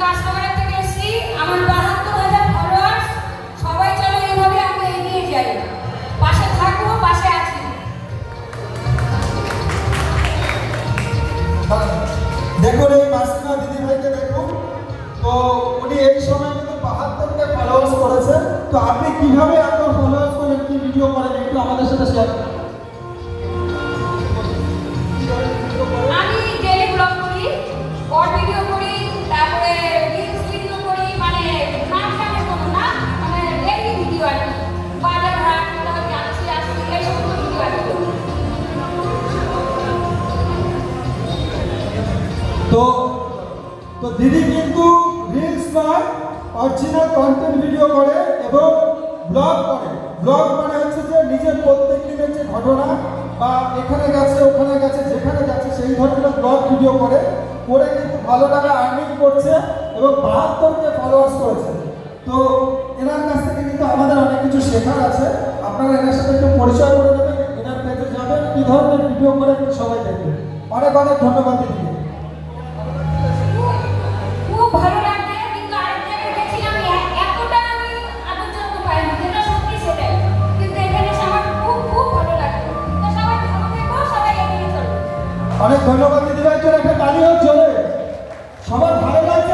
কাস্টমারের থেকে এসেছি, আমার 72,000 ফলোয়ার্স। সবাই চলো এইভাবে আমরা এগিয়ে যাই, পাশে থাকবো, পাশে আছি। দেখুন এই মাসিমা দিদি ভাইকে দেখুন, তো উনি এই সময় কিন্তু 72কে ফলোয়ার্স করেছেন। তো আপনি কিভাবে এত ফলোয়ার্স করেন, কি ভিডিও করেন একটু আমাদের সাথে শেয়ার করুন। আমি ডেইলি ব্লগ করি, শর্ট ভিডিও করি, তারপরে রিলস ভিডিও করি, মানে নাচ গানের কোনো না, মানে ডেইলি ভিডিও আর কি। বাজার হাট কোথাও যাচ্ছি আসছি এই সমস্ত ভিডিও আর কি। তো তো দিদি কিন্তু রিলস নয়, অরিজিনাল কন্টেন্ট ভিডিও করে এবং ব্লগ করে। ব্লগ মানে হচ্ছে যে নিজের প্রত্যেক দিনের যে ঘটনা বা এখানে গেছে ওখানে গেছে যেখানে গেছে সেই ধরনের ব্লগ ভিডিও করে কিন্তু ভালো টাকা আর্নিং করছে এবং 72কে ফলোয়ার্স করেছে। তো এনার কাছ থেকে কিন্তু আমাদের অনেক কিছু শেখার আছে। আপনারা এনার সাথে একটু পরিচয় করে নেবেন, এনার পেজে যাবেন, কী ধরনের ভিডিও করে সবাই দেখবেন। অনেক অনেক ধন্যবাদ দিদি। খুব ভালো লাগছে, কিন্তু আরেক জায়গায় গেছিলাম, এতটা আমি আদর যত্ন পাইনি, যেটা সত্যি সেটাই। কিন্তু এখানে এসে আমার খুব খুব ভালো লাগছে। তো সবাই ভালো থেকো, সবাই এগিয়ে চলো। অনেক ধন্যবাদ দিদিভাই, একটা তালি হোক জোরে। সবার ভালো লাগছে।